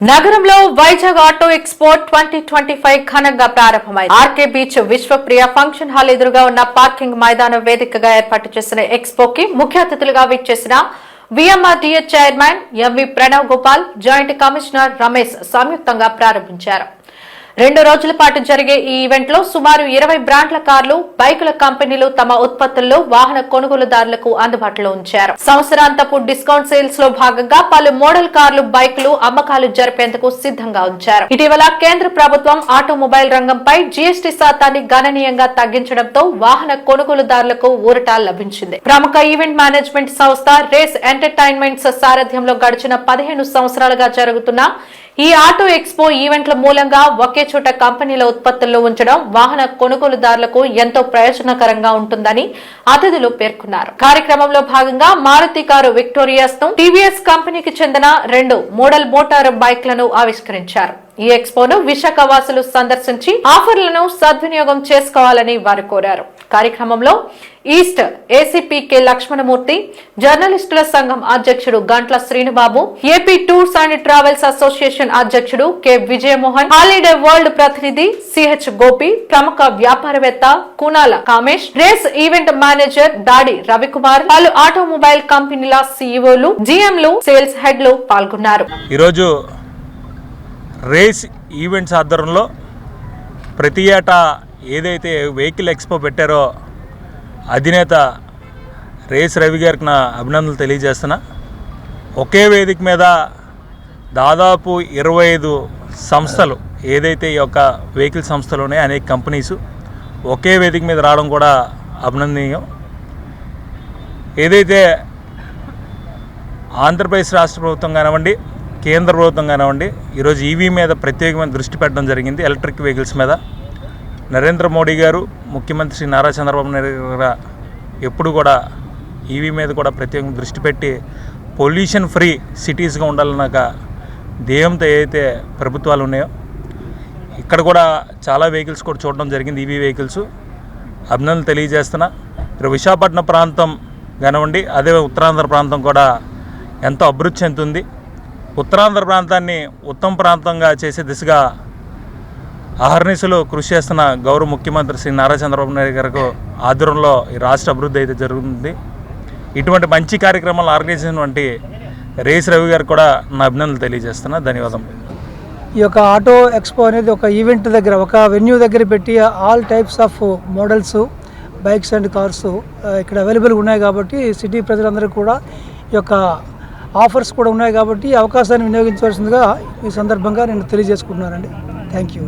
నగరంలో Vizag auto expo 2025 ఘనంగా ప్రారంభమైంది. RK beach Vishwapriya function hall ఎదురుగా ఉన్న పార్కింగ్ మైదానం వేదికగా ఏర్పాటు చేసిన ఎక్స్పోకి ముఖ్య అతిథులుగా విచ్చేసిన VMRDA chairman MV Pranav Gopal, joint commissioner Ramesh సంయుక్తంగా ప్రారంభించారు. 2 రోజుల పాటు జరిగే ఈ ఈవెంట్ లో సుమారు 20 బ్రాండ్ల కార్లు, బైకుల కంపెనీలు తమ ఉత్పత్తుల్లో వాహన కొనుగోలుదారులకు అందుబాటులో ఉంచారు. సంవత్సరాంతపు డిస్కౌంట్ సేల్స్ లో భాగంగా పలు మోడల్ కార్లు, బైకులు అమ్మకాలు జరిపేందుకు సిద్ధంగా ఉంచారు. ఇటీవల కేంద్ర ప్రభుత్వం ఆటోమొబైల్ రంగంపై జీఎస్టీ శాతాన్ని గణనీయంగా తగ్గించడంతో వాహన కొనుగోలుదారులకు ఊరట లభించింది. ప్రముఖ ఈవెంట్ మేనేజ్మెంట్ సంస్థ రేస్ ఎంటర్టైన్మెంట్స్ సారథ్యంలో గడిచిన 15 సంవత్సరాలుగా జరుగుతున్న ఈ ఆటో ఎక్స్పో ఈవెంట్ల మూలంగా ఒకే చోట కంపెనీల ఉత్పత్తుల్లో ఉంచడం వాహన కొనుగోలుదారులకు ఎంతో ప్రయోజనకరంగా ఉంటుందని అతిథులు పేర్కొన్నారు. కార్యక్రమంలో భాగంగా మారుతి కారు విక్టోరియాస్ ను, టీవీఎస్ కంపెనీకి చెందిన 2 మోడల్ మోటార్ బైక్లను ఆవిష్కరించారు. ఈ ఎక్స్పోను విశాఖ వాసులు సందర్శించి ఆఫర్లను సద్వినియోగం చేసుకోవాలని వారు కోరారు. కార్యక్రమంలో ఈస్ట్ ఏసీపీ కె లక్ష్మణమూర్తి, జర్నలిస్టుల సంఘం అధ్యక్షుడు Gantla Srinubabu, AP tours and travels association అధ్యక్షుడు కె విజయమోహన్, హాలిడే వరల్డ్ ప్రతినిధి సిహెచ్ గోపి, ప్రముఖ వ్యాపారవేత్త Koonala Kamesh, race event manager Dadi Ravikumar, పలు ఆటోమొబైల్ కంపెనీల సీఈఓలు, జీఎంలు, సేల్స్ హెడ్లు పాల్గొన్నారు. ఈరోజు రేస్ ఈవెంట్స్ ఆధ్వర్యంలో ప్రతి ఏటా ఏదైతే వెహికల్ ఎక్స్పో పెట్టారో అధినేత రేస్ రవి గారికి నా అభినందనలు తెలియజేస్తున్నా. ఒకే వేదిక మీద దాదాపు 25 సంస్థలు, ఏదైతే ఈ యొక్క వెహికల్ సంస్థలు ఉన్నాయో అనేక కంపెనీసు ఒకే వేదిక మీద రావడం కూడా అభినందనీయం. ఏదైతే ఆంధ్రప్రదేశ్ రాష్ట్ర ప్రభుత్వం కానివ్వండి, కేంద్ర ప్రభుత్వం కానివ్వండి, ఈరోజు ఈవీ మీద ప్రత్యేకమైన దృష్టి పెట్టడం జరిగింది. ఎలక్ట్రిక్ వెహికల్స్ మీద నరేంద్ర మోడీ గారు, ముఖ్యమంత్రి శ్రీ నారా చంద్రబాబు నాయుడు గారు ఎప్పుడు కూడా ఈవీ మీద కూడా ప్రత్యేకంగా దృష్టి పెట్టి పొల్యూషన్ ఫ్రీ సిటీస్గా ఉండాలన్నాక ధ్యేయంతో ఏదైతే ప్రభుత్వాలు ఉన్నాయో ఇక్కడ కూడా చాలా వెహికల్స్ కూడా చూడడం జరిగింది. ఈవీ వెహికల్స్ అభినందనలు తెలియజేస్తున్నా. విశాఖపట్నం ప్రాంతం కానివ్వండి, అదే ఉత్తరాంధ్ర ప్రాంతం కూడా ఎంతో అభివృద్ధి చెందుతుంది. ఉత్తరాంధ్ర ప్రాంతాన్ని ఉత్తమ ప్రాంతంగా చేసే దిశగా అహర్నిశలు కృషి చేస్తున్న గౌరవ ముఖ్యమంత్రి శ్రీ నారా చంద్రబాబు నాయుడు గారికి ఆధ్వర్యంలో ఈ రాష్ట్ర అభివృద్ధి అయితే జరుగుతుంది. ఇటువంటి మంచి కార్యక్రమాలు ఆర్గనైజ్ చేసినటువంటి రేస్ రవి గారికి కూడా నా అభినందనలు తెలియజేస్తున్నా. ధన్యవాదములు. ఈ యొక్క ఆటో ఎక్స్పో అనేది ఒక ఈవెంట్ దగ్గర, ఒక వెన్యూ దగ్గర పెట్టి all types of models, bikes and cars ఇక్కడ అవైలబుల్గా ఉన్నాయి కాబట్టి సిటీ ప్రజలందరూ కూడా ఈ యొక్క ఆఫర్స్ కూడా ఉన్నాయి కాబట్టి ఈ అవకాశాన్ని వినియోగించవలసిందిగా ఈ సందర్భంగా నేను తెలియజేసుకుంటున్నానండి. Thank you.